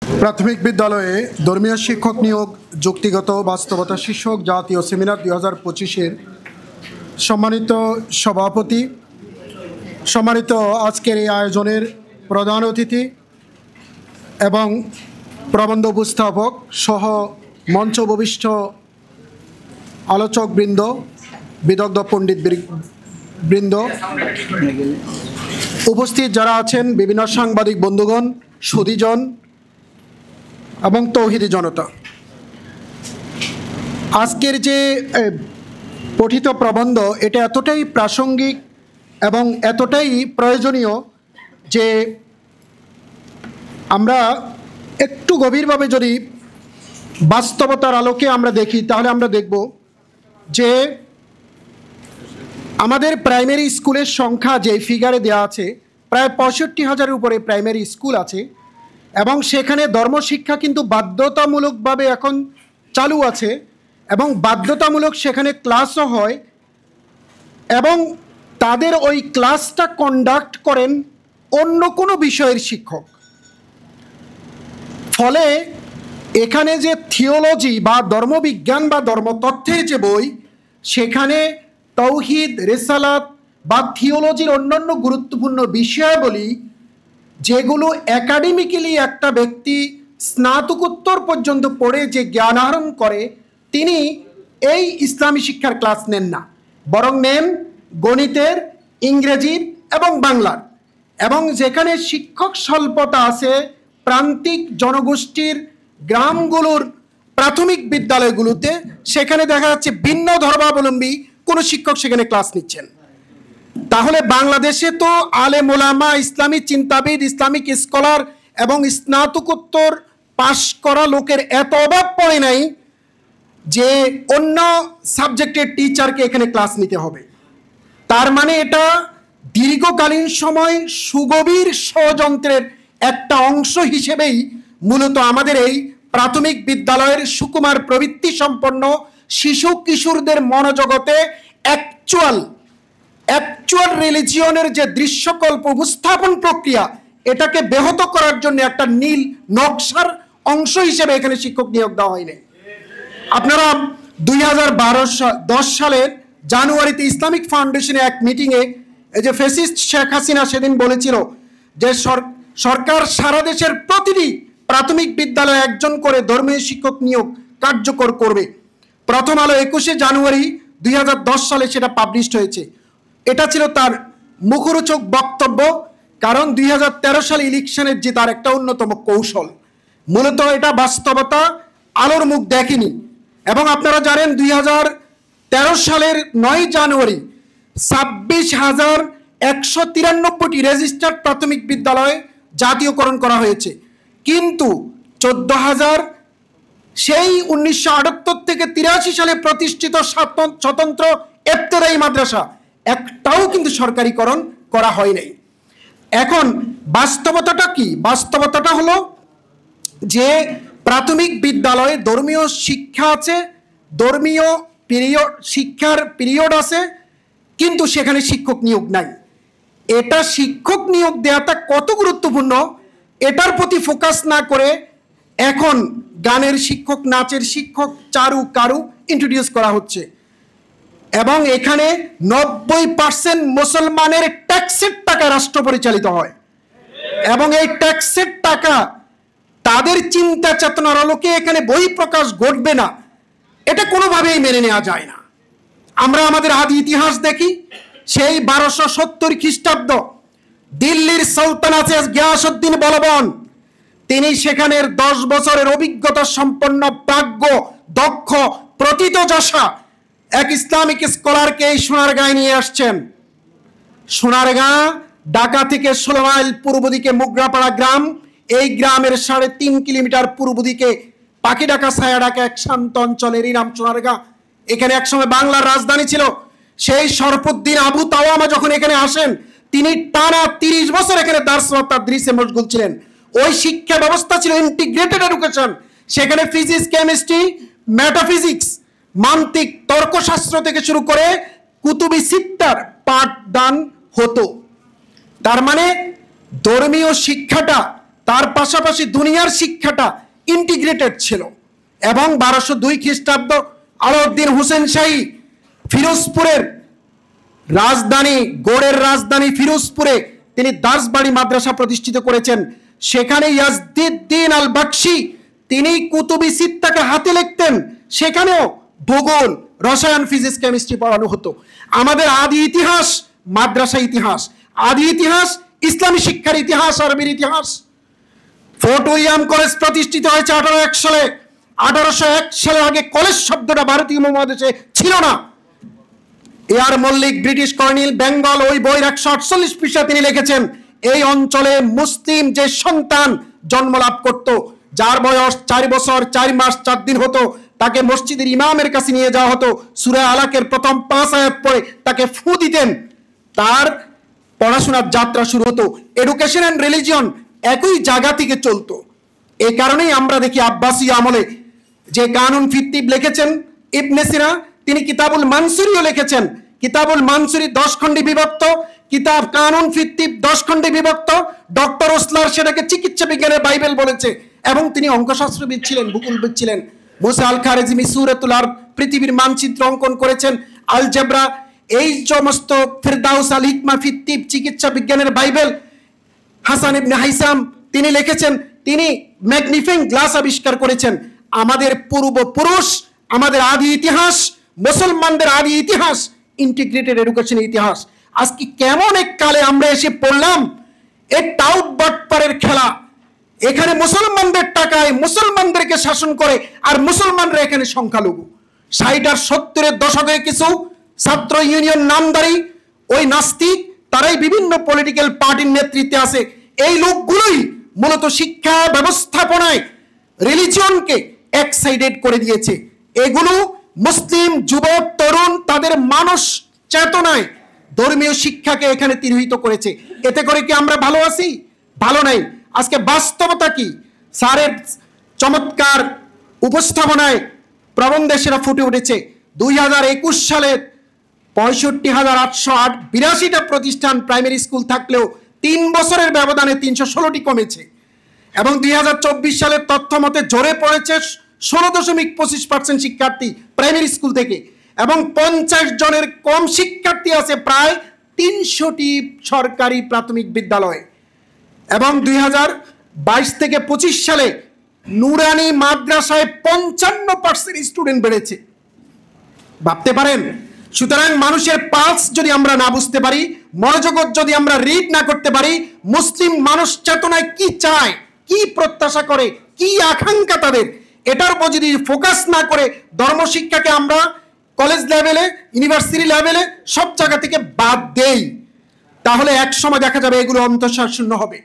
প্রাথমিক বিদ্যালয়ে ধর্মীয় শিক্ষক নিয়োগ যুক্তিগত বাস্তবতা শীর্ষক জাতীয় সেমিনার 2025-এর সম্মানিত সভাপতি, সম্মানিত আজকের এই আয়োজনের প্রধান অতিথি এবং প্রবন্ধ উপস্থাপক সহ মঞ্চ উপবিষ্ট আলোচকবৃন্দ, বিদগ্ধ পণ্ডিত বৃন্দ, উপস্থিত যারা আছেন বিভিন্ন সাংবাদিক বন্ধুগণ, সুধীজন এবং তৌহিদি জনতা, আজকের যে পঠিত প্রবন্ধ এটা এতটাই প্রাসঙ্গিক এবং এতটাই প্রয়োজনীয় যে আমরা একটু গভীরভাবে যদি বাস্তবতার আলোকে আমরা দেখি তাহলে আমরা দেখব যে আমাদের প্রাইমারি স্কুলের সংখ্যা যে ফিগারে দেওয়া আছে প্রায় 65,000-এর উপরে প্রাইমারি স্কুল আছে এবং সেখানে ধর্মশিক্ষা কিন্তু বাধ্যতামূলকভাবে এখন চালু আছে এবং বাধ্যতামূলক সেখানে ক্লাসও হয় এবং তাদের ওই ক্লাসটা কন্ডাক্ট করেন অন্য কোনো বিষয়ের শিক্ষক। ফলে এখানে যে থিওলজি বা ধর্মবিজ্ঞান বা ধর্মতত্ত্বের যে বই, সেখানে তৌহিদ, রিসালাত বা থিওলজির অন্যান্য গুরুত্বপূর্ণ বিষয়াবলী যেগুলো একাডেমিক্যালি একটা ব্যক্তি স্নাতকোত্তর পর্যন্ত পড়ে যে জ্ঞান আহরণ করে তিনি এই ইসলামী শিক্ষার ক্লাস নেন না, বরং নেন গণিতের, ইংরেজির এবং বাংলার। এবং যেখানে শিক্ষক স্বল্পতা আছে প্রান্তিক জনগোষ্ঠীর গ্রামগুলোর প্রাথমিক বিদ্যালয়গুলোতে, সেখানে দেখা যাচ্ছে ভিন্ন ধর্মাবলম্বী কোনো শিক্ষক সেখানে ক্লাস নিচ্ছেন। তাহলে বাংলাদেশে তো আলেম ওলামা, ইসলামী চিন্তাবিদ, ইসলামিক স্কলার এবং স্নাতকোত্তর পাশ করা লোকের এত অভাব পড়ে নাই যে অন্য সাবজেক্টের টিচারকে এখানে ক্লাস নিতে হবে। তার মানে এটা দীর্ঘকালীন সময় সুগভীর ষড়যন্ত্রের একটা অংশ হিসেবেই মূলত আমাদের এই প্রাথমিক বিদ্যালয়ের সুকুমার প্রবৃত্তি সম্পন্ন শিশু কিশোরদের মনোজগতে অ্যাকচুয়াল রিলিজিয়নের যে দৃশ্যকল্প উপস্থাপন প্রক্রিয়া, এটাকে ব্যাহত করার জন্য একটা নীল নকশার অংশ হিসেবে এখানে শিক্ষক নিয়োগ দেওয়া হয়নি। আপনারা 2010 সালের জানুয়ারিতে ইসলামিক ফাউন্ডেশনে এক মিটিংয়ে এই যে ফ্যাসিস্ট শেখ হাসিনা সেদিন বলেছিল যে সরকার সারা দেশের প্রতিটি প্রাথমিক বিদ্যালয়ে একজন করে ধর্মীয় শিক্ষক নিয়োগ কার্যকর করবে। প্রথম আলো 21শে জানুয়ারি 2010 সালে সেটা পাবলিশড হয়েছে। এটা ছিল তার মুখরোচক বক্তব্য, কারণ 2013 সালে ইলেকশনের যে তার একটা অন্যতম কৌশল। মূলত এটা বাস্তবতা আলোর মুখ দেখেনি। এবং আপনারা জানেন 2013 সালের 9 জানুয়ারি 26,193টি রেজিস্টার্ড প্রাথমিক বিদ্যালয় জাতীয়করণ করা হয়েছে, কিন্তু 14,000 সেই 1978 থেকে 83 সালে প্রতিষ্ঠিত স্বতন্ত্র ইবতেদায়ী মাদ্রাসা একটাও কিন্তু সরকারিকরণ করা হয় নাই। এখন বাস্তবতাটা কি? বাস্তবতাটা হলো যে প্রাথমিক বিদ্যালয়ে ধর্মীয় শিক্ষা আছে, ধর্মীয় শিক্ষার পিরিয়ড আছে, কিন্তু সেখানে শিক্ষক নিয়োগ নাই। এটা শিক্ষক নিয়োগ দেওয়াটা কত গুরুত্বপূর্ণ এটার প্রতি ফোকাস না করে এখন গানের শিক্ষক, নাচের শিক্ষক, চারু কারু ইন্ট্রোডিউস করা হচ্ছে এবং এখানে 90% মুসলমানের ট্যাক্সের টাকা রাষ্ট্র পরিচালিত হয় এবং এই ট্যাক্সের টাকা তাদের চিন্তা চেতনার আলোকে এখানে বহিঃপ্রকাশ ঘটবে না, এটা কোনোভাবেই মেনে নেওয়া যায় না। আমরা আমাদের আদি ইতিহাস দেখি, সেই 1270 খ্রিস্টাব্দ দিল্লির সুলতানাতে গিয়াসউদ্দিন বলবন, তিনি সেখানের 10 বছরের অভিজ্ঞতা সম্পন্ন প্রাজ্ঞ, দক্ষ, প্রথিতযশা এক ইসলামিক স্কলারকে এই সোনারগাঁয়ে নিয়ে আসছেন। সোনারগাঁ ঢাকা থেকে 16 মাইল পূর্ব দিকে মুগরাপাড়া গ্রাম, এই গ্রামের 3.5 কিলোমিটার পূর্ব দিকে পাখিডাকা ছায়াডাকা এক শান্ত অঞ্চলেরই নাম সোনারগাঁ। এখানে একসময় বাংলার রাজধানী ছিল। সেই শরফুদ্দিন আবু তাওয়ামা যখন এখানে আসেন, তিনি টানা 30 বছর এখানে দার্স ওয়া তাদরিসে মশগুল ছিলেন। ওই শিক্ষা ব্যবস্থা ছিল ইন্টিগ্রেটেড এডুকেশন, সেখানে ফিজিক্স, কেমিস্ট্রি, মেটাফিজিক্স, মান্তিক, তর্কশাস্ত্র থেকে শুরু করে কুতুবি সিত্তার পাঠদান হতো। তার মানে ধর্মীয় শিক্ষাটা তার পাশাপাশি দুনিয়ার শিক্ষাটা ইন্টিগ্রেটেড ছিল। এবং 1202 খ্রিস্টাব্দ আলাউদ্দিন হোসেন শাহী ফিরোজপুরের রাজধানী, গড়ের রাজধানী ফিরোজপুরে তিনি দাসবাড়ি মাদ্রাসা প্রতিষ্ঠিত করেছেন। সেখানে ইয়াজদিদ্দিন আল বাকশি তিনি কুতুবি সিত্তাকে হাতে লিখতেন, সেখানেও ভূগোল, রসায়ন, ফিজিক্স, কেমিস্ট্রি পড়ানো হতো। আমাদের আদি ইতিহাস মাদ্রাসা ইতিহাস, আদি ইতিহাস ইসলামী শিক্ষার ইতিহাস, আরবির ইতিহাস। ফোর্ট উইলিয়াম কলেজ প্রতিষ্ঠিত হয়েছে 1801 সালে। 1801 সালের আগে কলেজ শব্দটা ভারতীয় উপমহাদেশে ছিল না। A R Mallick, British colonel, Bengal, ওই বইয়ের 148 পৃষ্ঠা তিনি লিখেছেন, এই অঞ্চলে মুসলিম যে সন্তান জন্ম লাভ করত, যার বয়স 4 বছর 4 মাস 4 দিন হতো, তাকে মসজিদের ইমামের কাছে নিয়ে যাওয়া হতো, সূরা আলাকের প্রথম 5 আয়াত পড়ে তাকে ফু দিতেন, তার পড়াশোনার যাত্রা শুরু হতো। এডুকেশন এন্ড রিলিজিয়ন একই জায়গা থেকে চলতো। এই কারণেই আমরা দেখি আব্বাসী আমলে যে কানুন ফিত্তিব লিখেছেন ইবনে সিনা, তিনি কিতাবুল মানসুরিও লিখেছেন। কিতাবুল মানসুরি 10 খণ্ডে বিভক্ত, কিতাব কানুন ফিত্তিব 10 খণ্ডে বিভক্ত। ডক্টর ওসলার সেটাকে চিকিৎসা বিজ্ঞানের বাইবেল বলেছে, এবং তিনি অঙ্কশাস্ত্রবিদ ছিলেন, ভূগোলবিদ ছিলেন। মুসা আল খারেজিমি সূরাতুল আরব পৃথিবীর মানচিত্র অঙ্কন করেছেন। আলজেব্রা, এই সমস্ত ফিরদাউস আল হিকমা ফিত্তিব চিকিৎসা বিজ্ঞানের বাইবেল হাসান ইবনে হাইসাম তিনি লিখেছেন। তিনি ম্যাগনিফাইং গ্লাস আবিষ্কার করেছেন। আমাদের পূর্বপুরুষ, আমাদের আদি ইতিহাস, মুসলমানদের আদি ইতিহাস ইন্টিগ্রেটেড এডুকেশন ইতিহাস। আজকে কেমন এক কালে আমরা এসে পড়লাম, এই টাউট বাটপারের খেলা। এখানে মুসলমানদের টাকায় মুসলমানদেরকে শাসন করে, আর মুসলমানরা এখানে সংখ্যালঘু। 60 আর 70-এর দশকে কিছু ছাত্র ইউনিয়ন নামদারি ওই নাস্তিক, তারাই বিভিন্ন পলিটিক্যাল পার্টির নেতৃত্বে আছে। এই লোকগুলোই মূলত শিক্ষা ব্যবস্থাপনায় রিলিজিয়নকে এক্সাইটেড করে দিয়েছে। এগুলো মুসলিম যুবক তরুণ তাদের মানস চেতনায় ধর্মীয় শিক্ষাকে এখানে তিরোহিত করেছে। এতে করে কি আমরা ভালো আছি? ভালো নাই। আজকে বাস্তবতা কি? স্যারের চমৎকার উপস্থাপনায় প্রবন্ধে সেটা ফুটে উঠেছে। 2021 সালের 65,882টা প্রতিষ্ঠান প্রাইমারি স্কুল থাকলেও 3 বছরের ব্যবধানে 316টি কমেছে। এবং 2024 সালের তথ্য মতে ঝরে পড়েছে 16.25% শিক্ষার্থী প্রাইমারি স্কুল থেকে, এবং 50 জনের কম শিক্ষার্থী আছে প্রায় 300টি সরকারি প্রাথমিক বিদ্যালয়ে। এবং 2022 থেকে 25 সালে নুরানি মাদ্রাসায় 55% স্টুডেন্ট বেড়েছে। ভাবতে পারেন? সুতরাং মানুষের পালস যদি আমরা না বুঝতে পারি, মনোজগৎ যদি আমরা রিড না করতে পারি, মুসলিম মানুষ চেতনায় কি চায়, কি প্রত্যাশা করে, কি আকাঙ্ক্ষা তাদের, এটার উপর যদি ফোকাস না করে ধর্মশিক্ষাকে আমরা কলেজ লেভেলে, ইউনিভার্সিটি লেভেলে সব জায়গা থেকে বাদ দেই, তাহলে এক সময় দেখা যাবে এগুলো অন্তঃসার শূন্য হবে।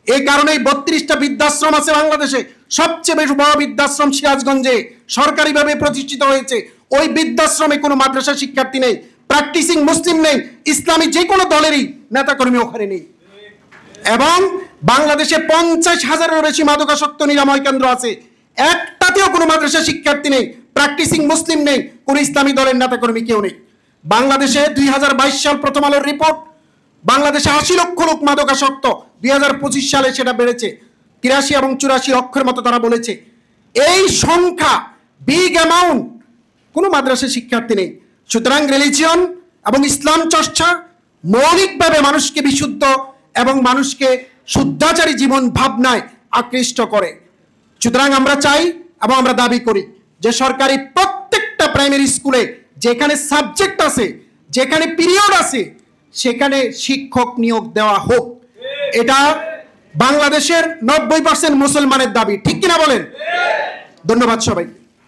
এই কারণেই 32টা বৃদ্ধাশ্রম আছে বাংলাদেশে। সবচেয়ে বেশি বড় বৃদ্ধাশ্রম সিরাজগঞ্জে সরকারিভাবে প্রতিষ্ঠিত হয়েছে। ওই বৃদ্ধাশ্রমে কোনো মাদ্রাসা শিক্ষার্থী নেই, প্র্যাকটিসিং মুসলিম নেই, ইসলামী যে কোনো দলেরই নেতাকর্মী ওখানে নেই। এবং বাংলাদেশে 50,000-এরও বেশি মাদকাসক্ত নিরাময় কেন্দ্র আছে, একটাতেও কোনো মাদ্রাসা শিক্ষার্থী নেই, প্র্যাকটিসিং মুসলিম নেই, কোনো ইসলামী দলের নেতাকর্মী কেউ নেই। বাংলাদেশে 2022 সাল প্রথম আলোর রিপোর্ট, বাংলাদেশে 80 লক্ষ লোক মাদকাসক্ত। 2025 সালে সেটা বেড়েছে 83 এবং 84 লক্ষের মতো তারা বলেছে। এই সংখ্যা বিগ অ্যামাউন্ট, কোনো মাদ্রাসা শিক্ষার্থী নেই। সুতরাং রিলিজিয়ন এবং ইসলাম চর্চা মৌলিকভাবে মানুষকে বিশুদ্ধ এবং মানুষকে শুদ্ধাচারী জীবন ভাবনায় আকৃষ্ট করে। সুতরাং আমরা চাই এবং আমরা দাবি করি যে সরকারি প্রত্যেকটা প্রাইমারি স্কুলে যেখানে সাবজেক্ট আছে, যেখানে পিরিয়ড আছে, সেখানে শিক্ষক নিয়োগ দেওয়া হোক। এটা বাংলাদেশের 90% মুসলমানের দাবি, ঠিক কিনা বলেন? ধন্যবাদ সবাই।